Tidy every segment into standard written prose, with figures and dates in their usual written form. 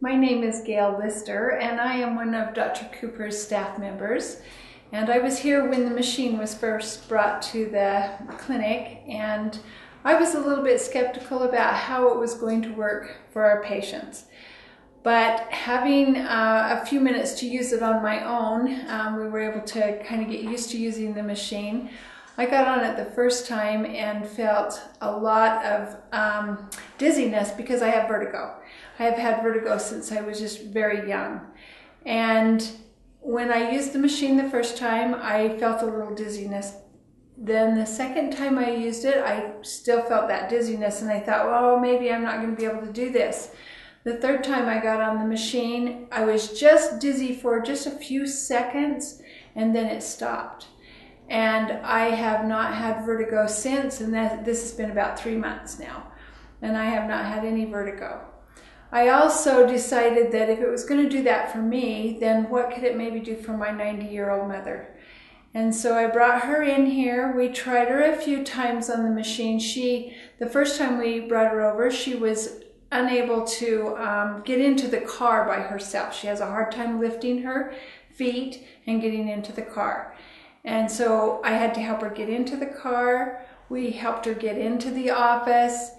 My name is Gale and I am one of Dr. Cooper's staff members. And I was here when the machine was first brought to the clinic, and I was a little bit skeptical about how it was going to work for our patients. But having a few minutes to use it on my own, we were able to kind of get used to using the machine. I got on it the first time and felt a lot of dizziness because I have vertigo. I have had vertigo since I was just very young. And when I used the machine the first time, I felt a little dizziness. Then the second time I used it, I still felt that dizziness, and I thought, well, maybe I'm not going to be able to do this. The third time I got on the machine, I was just dizzy for just a few seconds, and then it stopped. And I have not had vertigo since, and this has been about 3 months now, and I have not had any vertigo. I also decided that if it was going to do that for me, then what could it maybe do for my 90-year-old mother? And so I brought her in here. We tried her a few times on the machine. The first time we brought her over, she was unable to get into the car by herself. She has a hard time lifting her feet and getting into the car. And so I had to help her get into the car. We helped her get into the office.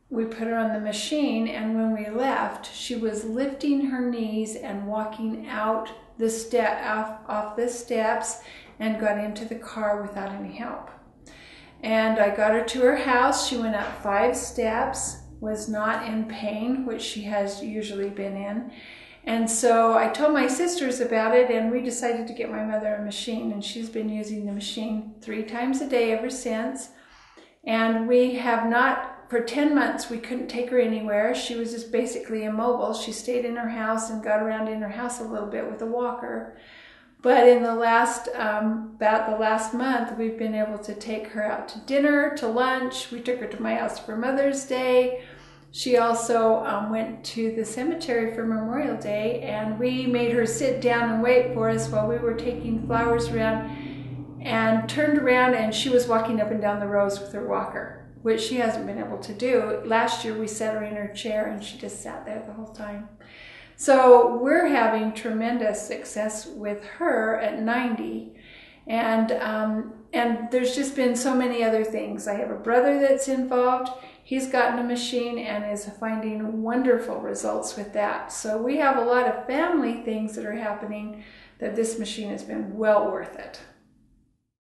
We put her on the machine, and when we left, she was lifting her knees and walking out off the steps and got into the car without any help. And I got her to her house. She went up 5 steps, was not in pain, which she has usually been in. And so I told my sisters about it, and we decided to get my mother a machine, and she's been using the machine 3 times a day ever since. And we have not, for 10 months, we couldn't take her anywhere. She was just basically immobile. She stayed in her house and got around in her house a little bit with a walker. But in the last, about the last month, we've been able to take her out to dinner, to lunch. We took her to my house for Mother's Day. She also went to the cemetery for Memorial Day, and we made her sit down and wait for us while we were taking flowers around, and turned around, and she was walking up and down the rows with her walker, which she hasn't been able to do. Last year we set her in her chair, and she just sat there the whole time. So we're having tremendous success with her at 90. And there's just been so many other things. I have a brother that's involved. He's gotten a machine and is finding wonderful results with that. So we have a lot of family things that are happening that this machine has been well worth it.